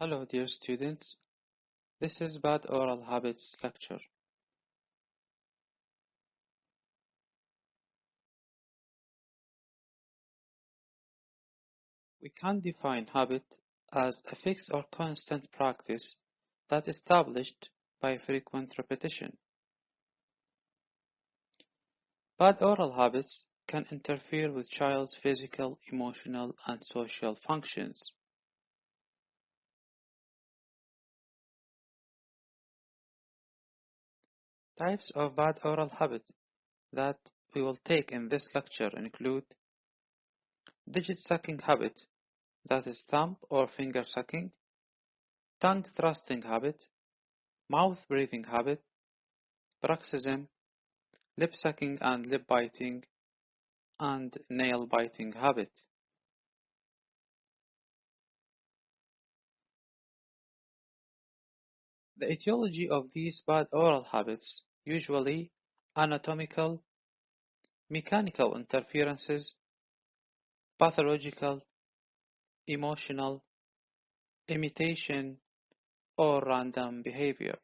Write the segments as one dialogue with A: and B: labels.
A: Hello, dear students. This is Bad Oral Habits lecture. We can define habit as a fixed or constant practice that is established by frequent repetition. Bad oral habits can interfere with child's physical, emotional, and social functions. Types of bad oral habit that we will take in this lecture include digit sucking habit, that is thumb or finger sucking, tongue thrusting habit, mouth breathing habit, Bruxism, lip sucking and lip biting, and nail biting habit. The etiology of these bad oral habits usually anatomical, mechanical interferences, pathological, emotional, imitation, or random behavior.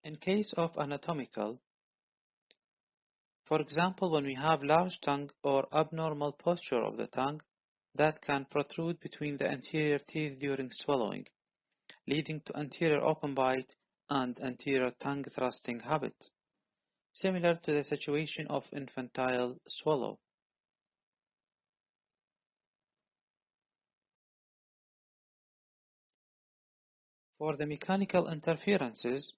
A: In case of anatomical, for example, when we have large tongue or abnormal posture of the tongue that can protrude between the anterior teeth during swallowing, leading to anterior open bite and anterior tongue thrusting habit, similar to the situation of infantile swallow. For the mechanical interferences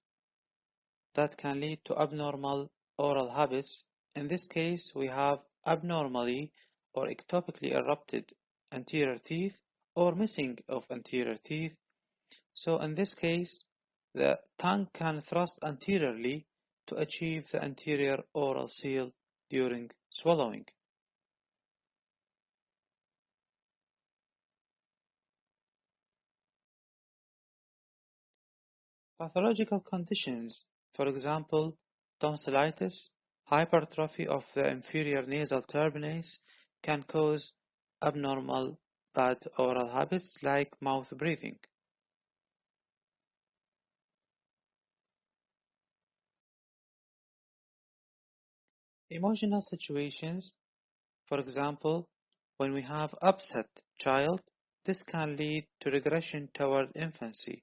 A: that can lead to abnormal oral habits, in this case we have abnormally or ectopically erupted anterior teeth or missing of anterior teeth. So in this case, the tongue can thrust anteriorly to achieve the anterior oral seal during swallowing. Pathological conditions, for example, tonsillitis, hypertrophy of the inferior nasal terminates, can cause abnormal bad oral habits like mouth breathing. Emotional situations, for example, when we have upset child, this can lead to regression toward infancy,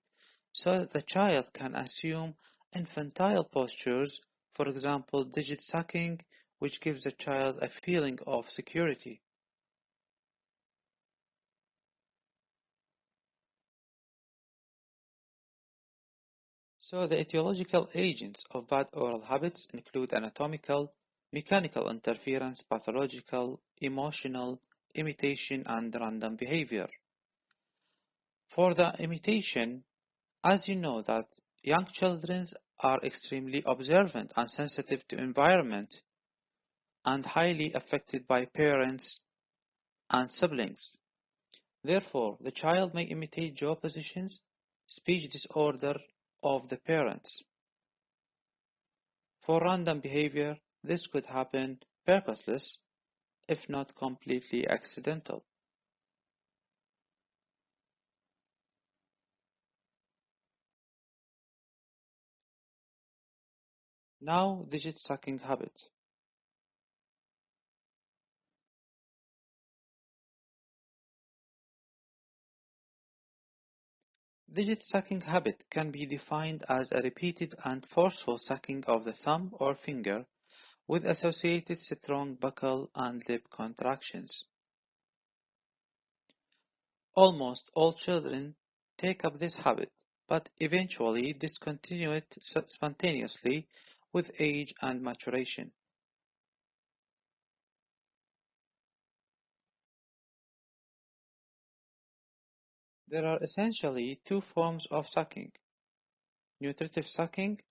A: so that the child can assume infantile postures, for example, digit sucking, which gives the child a feeling of security. So the etiological agents of bad oral habits include anatomical, mechanical interference, pathological, emotional, imitation, and random behavior. For the imitation, as you know that young children are extremely observant and sensitive to environment and highly affected by parents and siblings. Therefore, the child may imitate jaw positions, speech disorder of the parents. For random behavior, this could happen purposeless, if not completely accidental. Now, digit sucking habit. Digit sucking habit can be defined as a repeated and forceful sucking of the thumb or finger with associated strong buccal and lip contractions. Almost all children take up this habit, but eventually discontinue it spontaneously with age and maturation. There are essentially two forms of sucking: nutritive sucking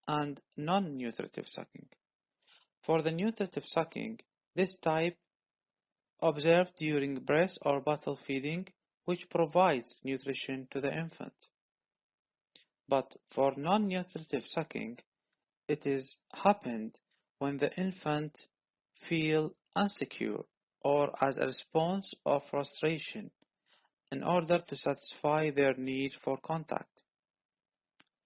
A: and non-nutritive sucking. For the nutritive sucking, this type observed during breast or bottle feeding, which provides nutrition to the infant. But for non-nutritive sucking, it is happened when the infant feel insecure or as a response of frustration in order to satisfy their need for contact.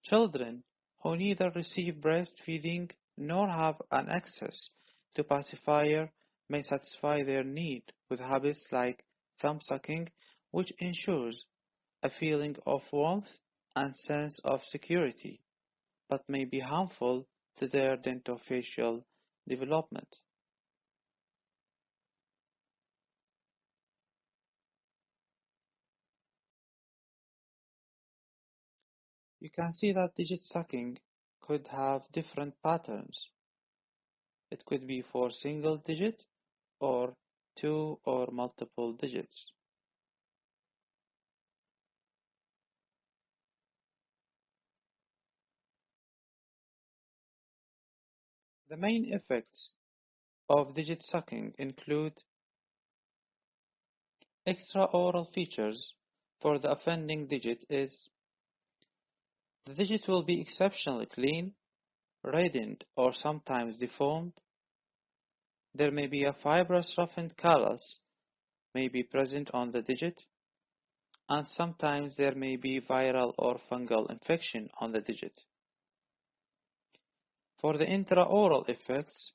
A: Children who neither receive breastfeeding nor have an access to pacifier may satisfy their need with habits like thumb sucking, which ensures a feeling of warmth and sense of security, but may be harmful to their dentofacial development. You can see that digit sucking could have different patterns. It could be for single digit or two or multiple digits. The main effects of digit sucking include extraoral features. For the offending digit is the digit will be exceptionally clean, reddened or sometimes deformed. There may be a fibrous roughened callus may be present on the digit, and sometimes there may be viral or fungal infection on the digit. For the intraoral effects,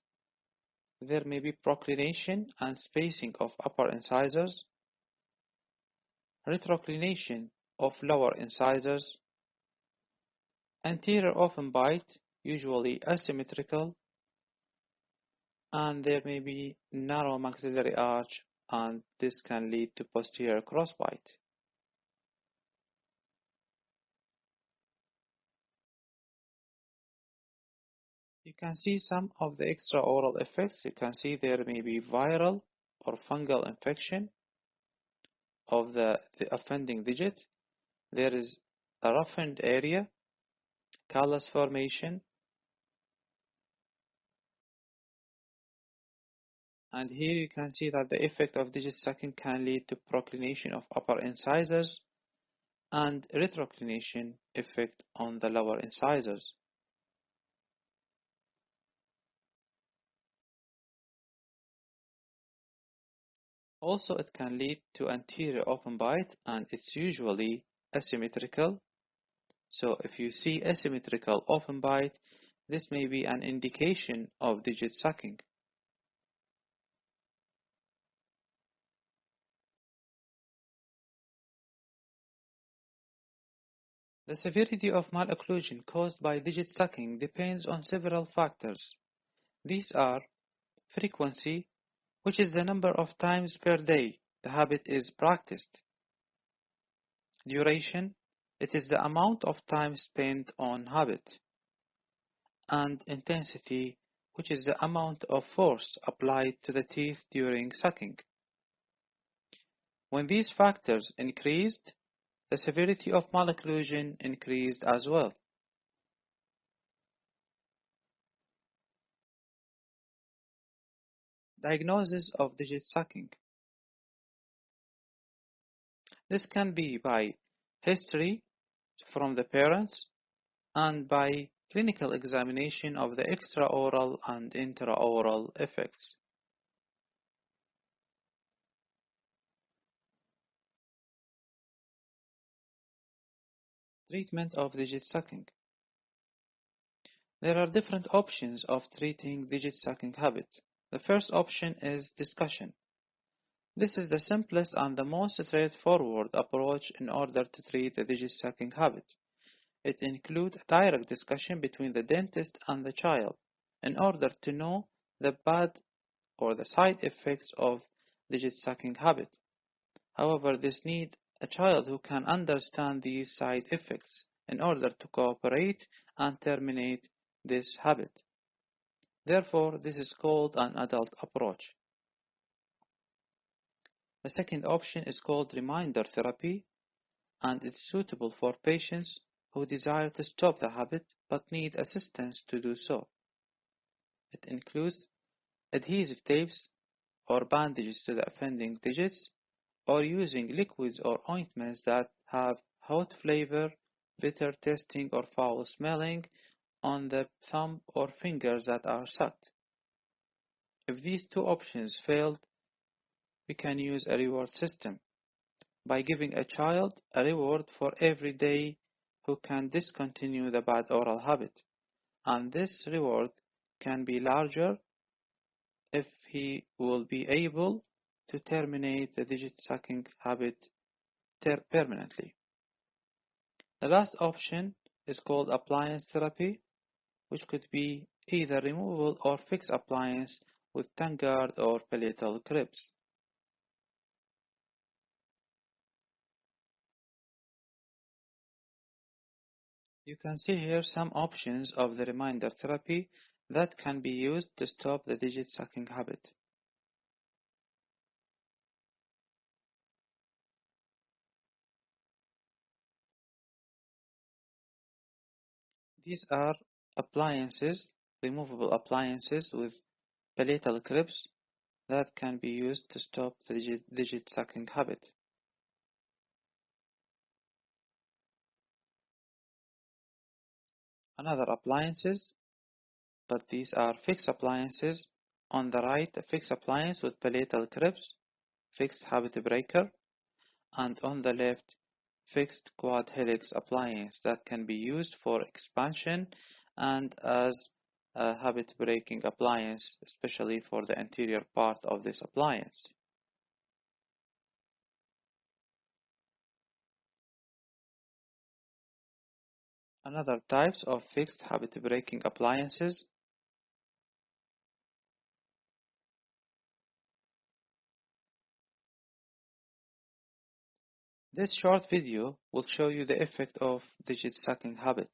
A: there may be proclination and spacing of upper incisors, retroclination of lower incisors, anterior open bite, usually asymmetrical, and there may be narrow maxillary arch, and this can lead to posterior crossbite. You can see some of the extraoral effects. You can see there may be viral or fungal infection of the offending digit. There is a roughened area, callus formation, and here you can see that the effect of digit sucking can lead to proclination of upper incisors and retroclination effect on the lower incisors. Also, it can lead to anterior open bite, and it's usually asymmetrical. So if you see asymmetrical open bite, this may be an indication of digit sucking. The severity of malocclusion caused by digit sucking depends on several factors. These are frequency, which is the number of times per day the habit is practiced; duration, it is the amount of time spent on habit; and intensity, which is the amount of force applied to the teeth during sucking. When these factors increased, the severity of malocclusion increased as well. Diagnosis of digit sucking. This can be by history from the parents and by clinical examination of the extraoral and intraoral effects. Treatment of digit sucking. There are different options of treating digit sucking habit. The first option is discussion. This is the simplest and the most straightforward approach in order to treat the digit sucking habit. It includes a direct discussion between the dentist and the child in order to know the bad or the side effects of digit sucking habit. However, this needs a child who can understand these side effects in order to cooperate and terminate this habit. Therefore, this is called an adult approach. The second option is called reminder therapy, and it's suitable for patients who desire to stop the habit but need assistance to do so. It includes adhesive tapes or bandages to the offending digits, or using liquids or ointments that have hot flavor, bitter tasting or foul smelling on the thumb or fingers that are sucked. If these two options failed, we can use a reward system by giving a child a reward for every day who can discontinue the bad oral habit, and this reward can be larger if he will be able to terminate the digit sucking habit permanently. The last option is called appliance therapy, which could be either removable or fixed appliance with tongue guard or palatal clips. You can see here some options of the reminder therapy that can be used to stop the digit sucking habit. These are appliances, removable appliances with palatal clips that can be used to stop the digit sucking habit. Another appliances, but these are fixed appliances. On the right, a fixed appliance with palatal clips, fixed habit breaker, and on the left, fixed quad helix appliance that can be used for expansion and as a habit breaking appliance, especially for the anterior part of this appliance. Another types of fixed habit breaking appliances. This short video will show you the effect of digit sucking habit.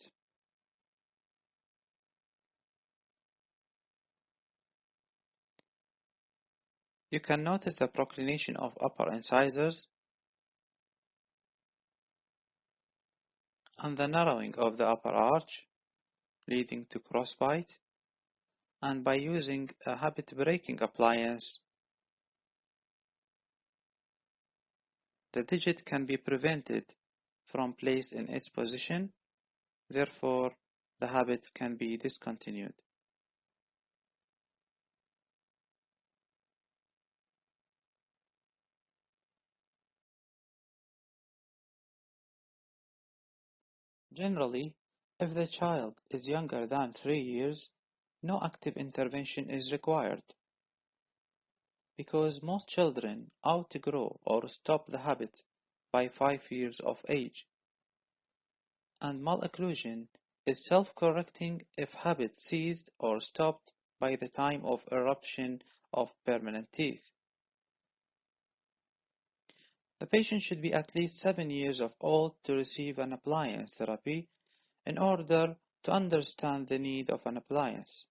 A: You can notice the proclination of upper incisors and the narrowing of the upper arch, leading to crossbite, and by using a habit-breaking appliance, the digit can be prevented from placed in its position, therefore the habit can be discontinued. Generally, if the child is younger than 3 years, no active intervention is required, because most children outgrow or stop the habit by 5 years of age, and malocclusion is self-correcting if habit ceased or stopped by the time of eruption of permanent teeth. The patient should be at least 7 years of old to receive an appliance therapy in order to understand the need of an appliance.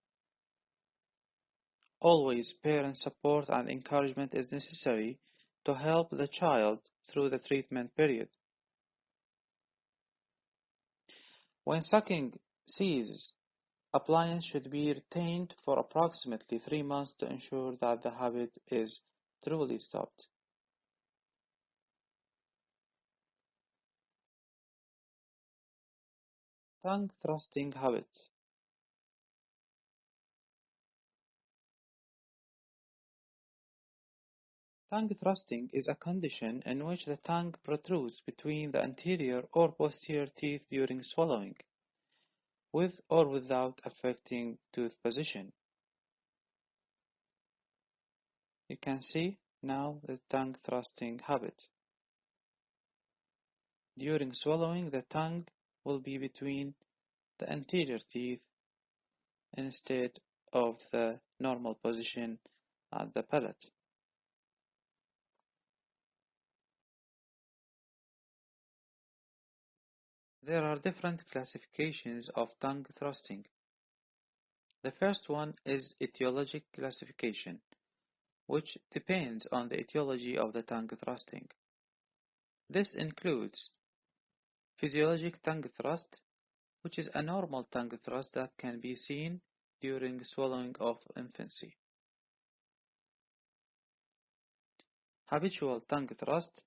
A: Always parent support and encouragement is necessary to help the child through the treatment period. When sucking ceases, appliance should be retained for approximately 3 months to ensure that the habit is truly stopped. Tongue thrusting habit. Tongue thrusting is a condition in which the tongue protrudes between the anterior or posterior teeth during swallowing, with or without affecting tooth position. You can see now the tongue thrusting habit. During swallowing, the tongue will be between the anterior teeth instead of the normal position at the palate. There are different classifications of tongue thrusting. The first one is etiologic classification, which depends on the etiology of the tongue thrusting. This includes physiologic tongue thrust, which is a normal tongue thrust that can be seen during swallowing of infancy. Habitual tongue thrust,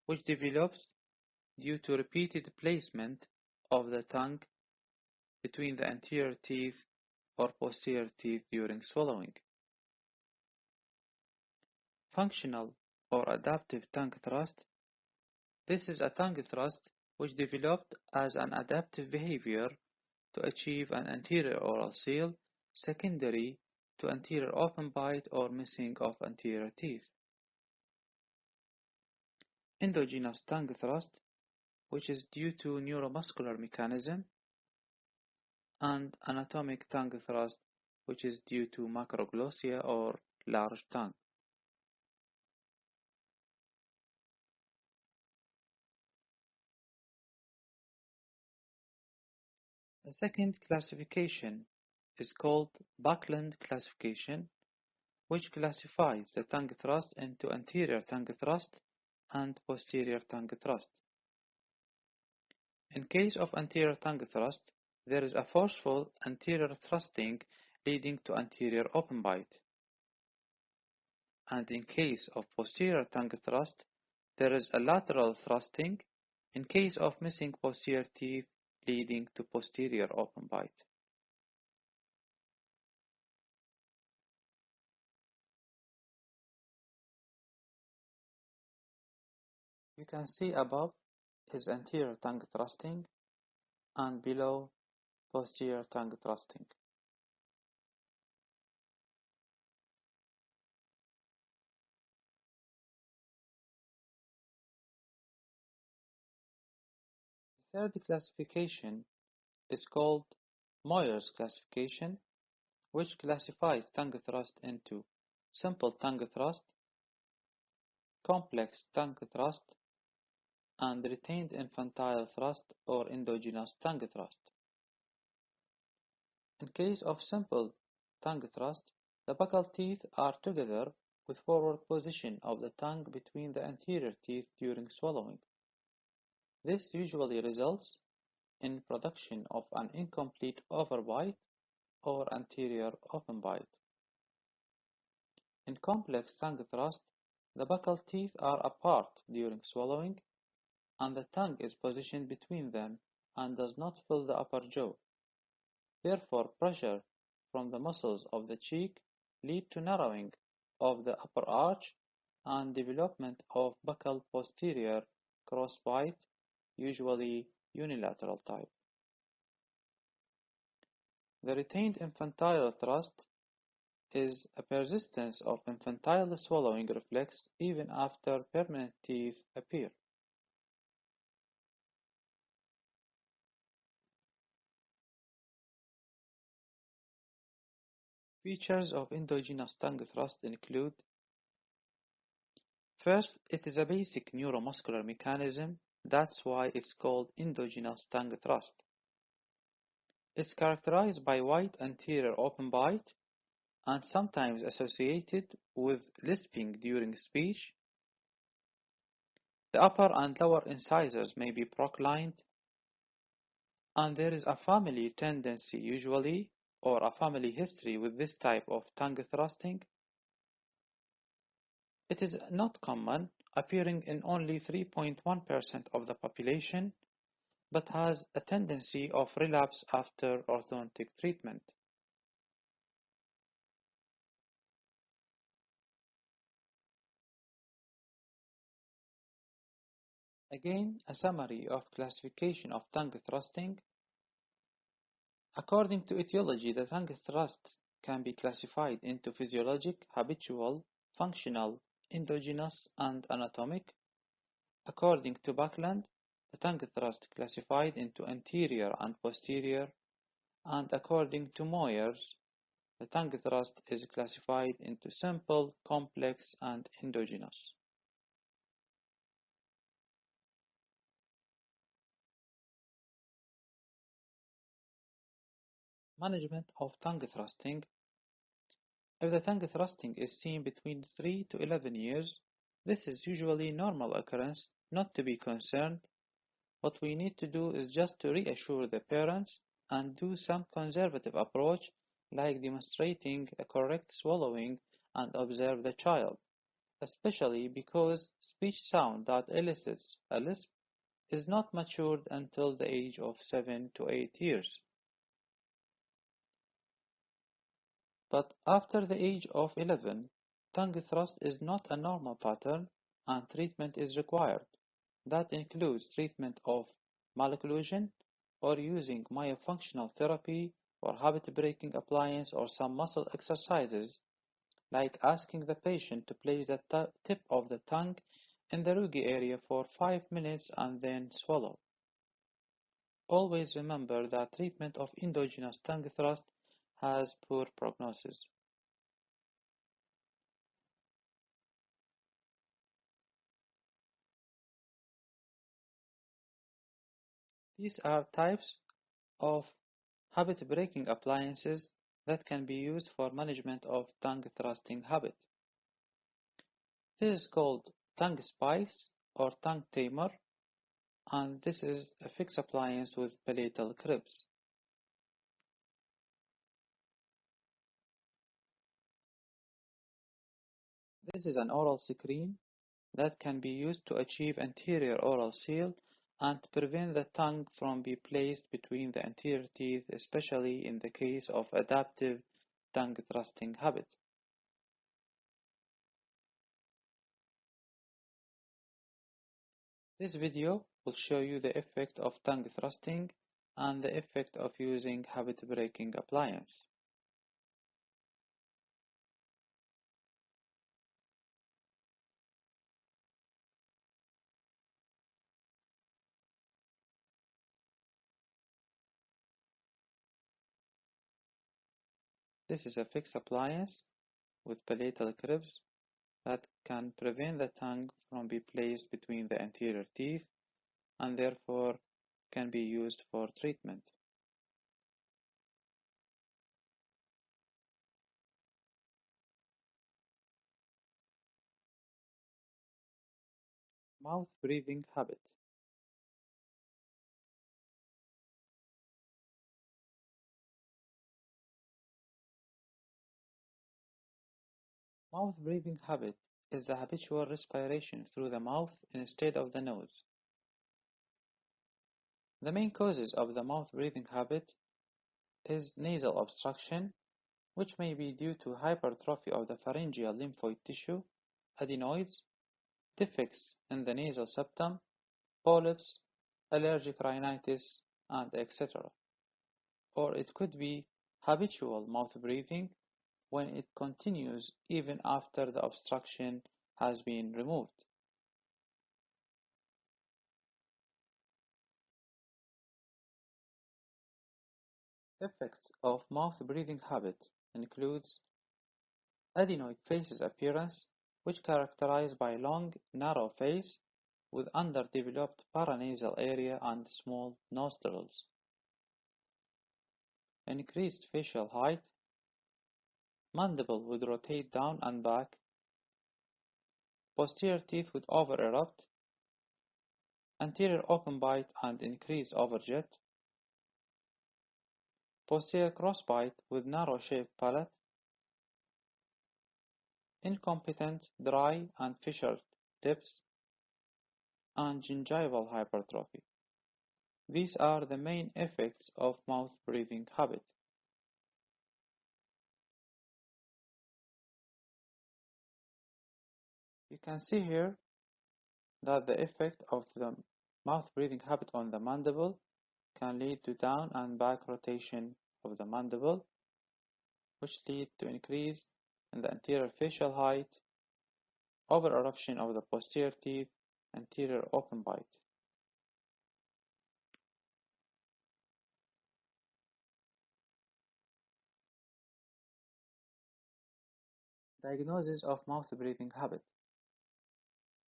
A: which develops due to repeated placement of the tongue between the anterior teeth or posterior teeth during swallowing. Functional or adaptive tongue thrust. This is a tongue thrust which developed as an adaptive behavior to achieve an anterior oral seal secondary to anterior open bite or missing of anterior teeth. Endogenous tongue thrust, which is due to neuromuscular mechanism, and anatomic tongue thrust, which is due to macroglossia or large tongue. The second classification is called Buckland classification, which classifies the tongue thrust into anterior tongue thrust and posterior tongue thrust. In case of anterior tongue thrust, there is a forceful anterior thrusting leading to anterior open bite. And in case of posterior tongue thrust, there is a lateral thrusting in case of missing posterior teeth leading to posterior open bite. You can see above is anterior tongue thrusting and below posterior tongue thrusting. The third classification is called Moyer's classification, which classifies tongue thrust into simple tongue thrust, complex tongue thrust, and retained infantile thrust or endogenous tongue thrust. In case of simple tongue thrust, the buccal teeth are together with forward position of the tongue between the anterior teeth during swallowing. This usually results in production of an incomplete overbite or anterior open bite. In complex tongue thrust, the buccal teeth are apart during swallowing, and the tongue is positioned between them and does not fill the upper jaw. Therefore, pressure from the muscles of the cheek lead to narrowing of the upper arch and development of buccal posterior crossbite, usually unilateral type. The retained infantile thrust is a persistence of infantile swallowing reflex even after permanent teeth appear. Features of endogenous tongue thrust include: first, it is a basic neuromuscular mechanism, that's why it's called endogenous tongue thrust. It's characterized by wide anterior open bite and sometimes associated with lisping during speech. The upper and lower incisors may be proclined, and there is a family tendency usually, or a family history with this type of tongue thrusting. It is not common, appearing in only 3.1% of the population, but has a tendency of relapse after orthodontic treatment. Again, a summary of classification of tongue thrusting. According to etiology, the tongue thrust can be classified into physiologic, habitual, functional, endogenous, and anatomic. According to Buckland, the tongue thrust classified into anterior and posterior, and according to Moyers, the tongue thrust is classified into simple, complex, and endogenous. Management of tongue thrusting. If the tongue thrusting is seen between 3 to 11 years, this is usually normal occurrence, not to be concerned. What we need to do is just to reassure the parents and do some conservative approach like demonstrating a correct swallowing and observe the child, especially because speech sound that elicits a lisp is not matured until the age of 7 to 8 years. But after the age of 11, Tongue thrust is not a normal pattern and treatment is required. That includes treatment of malocclusion or using myofunctional therapy or habit-breaking appliance or some muscle exercises, like asking the patient to place the tip of the tongue in the rugy area for 5 minutes and then swallow. Always remember that treatment of endogenous tongue thrust has poor prognosis. These are types of habit-breaking appliances that can be used for management of tongue thrusting habit. This is called tongue spice or tongue tamer, and this is a fixed appliance with palatal cribs. This is an oral screen that can be used to achieve anterior oral seal and to prevent the tongue from being placed between the anterior teeth, especially in the case of adaptive tongue thrusting habit. This video will show you the effect of tongue thrusting and the effect of using habit-breaking appliance. This is a fixed appliance with palatal cribs that can prevent the tongue from being placed between the anterior teeth and therefore can be used for treatment. Mouth breathing habit. Mouth breathing habit is the habitual respiration through the mouth instead of the nose. The main causes of the mouth breathing habit is nasal obstruction, which may be due to hypertrophy of the pharyngeal lymphoid tissue, adenoids, defects in the nasal septum, polyps, allergic rhinitis, and etc. Or it could be habitual mouth breathing when it continues even after the obstruction has been removed. Effects of mouth breathing habit includes adenoid faces appearance, which characterized by long, narrow face with underdeveloped paranasal area and small nostrils, increased facial height, mandible would rotate down and back, posterior teeth would over-erupt, anterior open bite and increased overjet, posterior crossbite with narrow-shaped palate, incompetent, dry and fissured lips, and gingival hypertrophy. These are the main effects of mouth breathing habit. You can see here that the effect of the mouth breathing habit on the mandible can lead to down and back rotation of the mandible, which lead to increase in the anterior facial height, over-eruption of the posterior teeth, anterior open bite. Diagnosis of mouth breathing habit.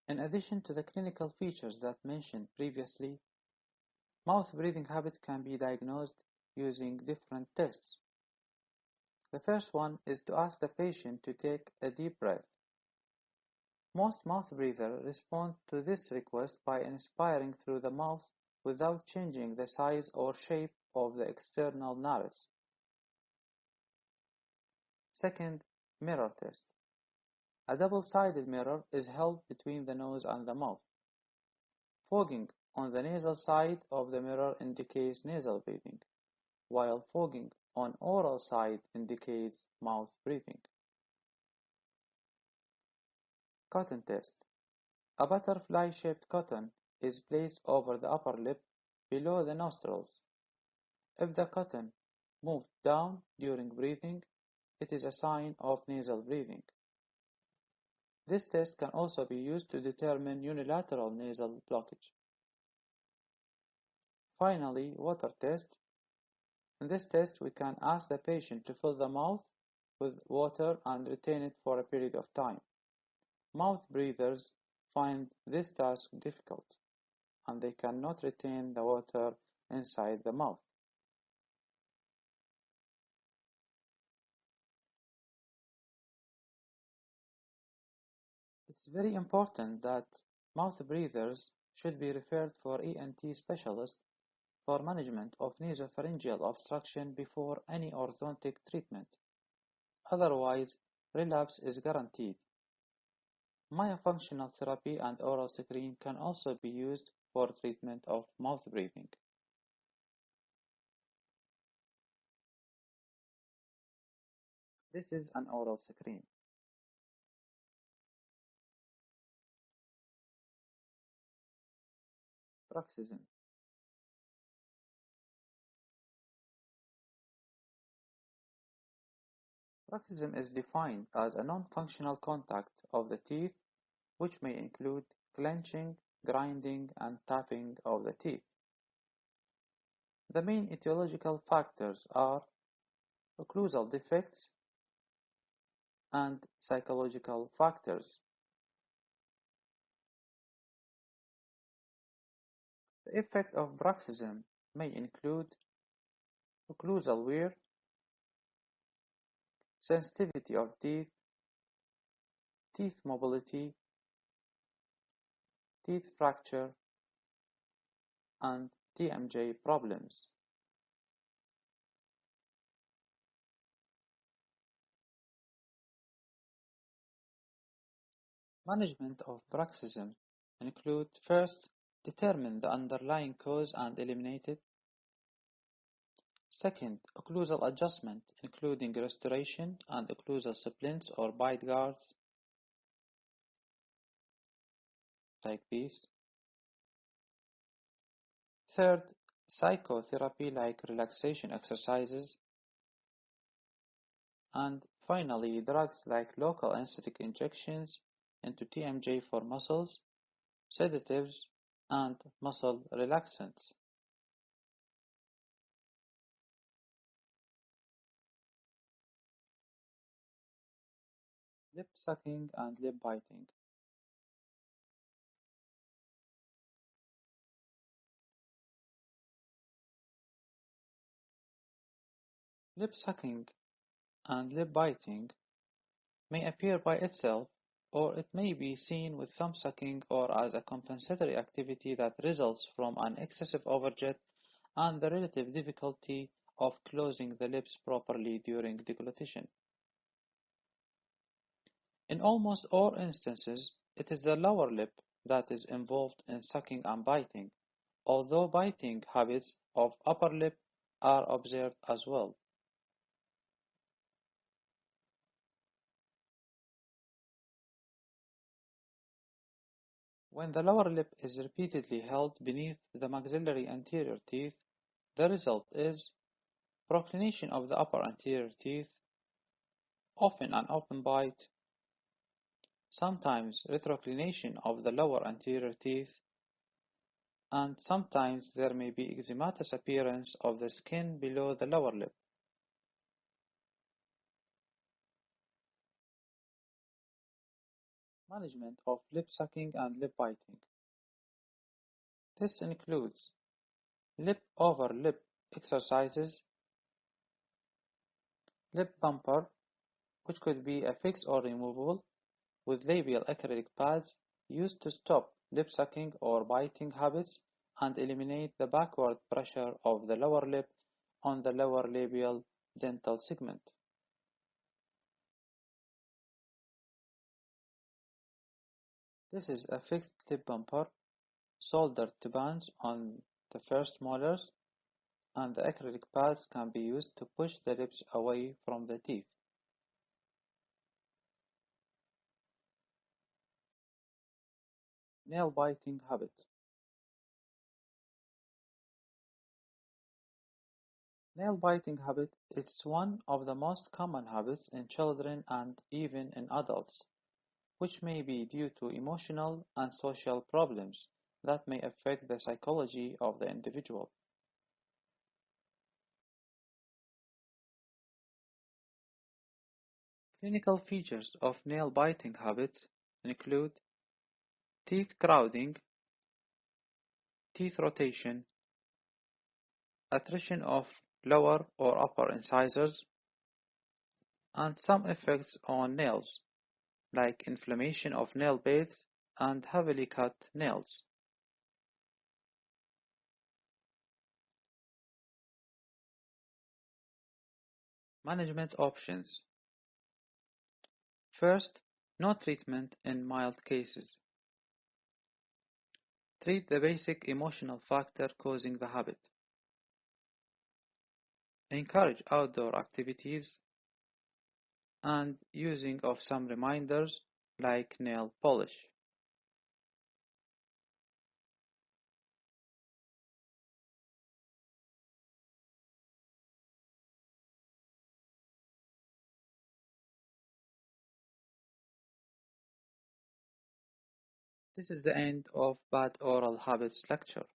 A: In addition to the clinical features that mentioned previously, mouth breathing habit can be diagnosed using different tests. The first one is to ask the patient to take a deep breath. Most mouth breathers respond to this request by inspiring through the mouth without changing the size or shape of the external nares. Second, mirror test. A double-sided mirror is held between the nose and the mouth. Fogging on the nasal side of the mirror indicates nasal breathing, while fogging on oral side indicates mouth breathing. Cotton test. A butterfly-shaped cotton is placed over the upper lip below the nostrils. If the cotton moved down during breathing, it is a sign of nasal breathing. This test can also be used to determine unilateral nasal blockage. Finally, water test. In this test, we can ask the patient to fill the mouth with water and retain it for a period of time. Mouth breathers find this task difficult, and they cannot retain the water inside the mouth. It's very important that mouth breathers should be referred for ENT specialists for management of nasopharyngeal obstruction before any orthodontic treatment. Otherwise, relapse is guaranteed. Myofunctional therapy and oral screen can also be used for treatment of mouth breathing. This is an oral screen. Bruxism. Bruxism is defined as a non-functional contact of the teeth, which may include clenching, grinding, and tapping of the teeth. The main etiological factors are occlusal defects and psychological factors. The effect of bruxism may include occlusal wear, sensitivity of teeth, teeth mobility, teeth fracture, and TMJ problems. Management of bruxism include first, determine the underlying cause and eliminate it. Second, occlusal adjustment, including restoration and occlusal splints or bite guards, like these. Third, psychotherapy like relaxation exercises. And finally, drugs like local anesthetic injections into TMJ for muscles, sedatives, and muscle relaxants. Lip sucking and lip biting. Lip sucking and lip biting may appear by itself, or it may be seen with thumb sucking or as a compensatory activity that results from an excessive overjet and the relative difficulty of closing the lips properly during deglutition. In almost all instances, it is the lower lip that is involved in sucking and biting, although biting habits of upper lip are observed as well. When the lower lip is repeatedly held beneath the maxillary anterior teeth, the result is proclination of the upper anterior teeth, often an open bite, sometimes retroclination of the lower anterior teeth, and sometimes there may be eczematous appearance of the skin below the lower lip. Management of lip sucking and lip biting. This includes lip over lip exercises, lip bumper, which could be affixed or removable, with labial acrylic pads used to stop lip sucking or biting habits and eliminate the backward pressure of the lower lip on the lower labial dental segment. This is a fixed lip bumper soldered to bands on the first molars, and the acrylic pads can be used to push the lips away from the teeth. Nail biting habit. Nail biting habit is one of the most common habits in children and even in adults, which may be due to emotional and social problems that may affect the psychology of the individual. Clinical features of nail biting habits include teeth crowding, teeth rotation, attrition of lower or upper incisors, and some effects on nails, like inflammation of nail beds and heavily cut nails. Management options. First, no treatment in mild cases. Treat the basic emotional factor causing the habit. Encourage outdoor activities and using of some reminders like nail polish. This is the end of Bad Oral Habits lecture.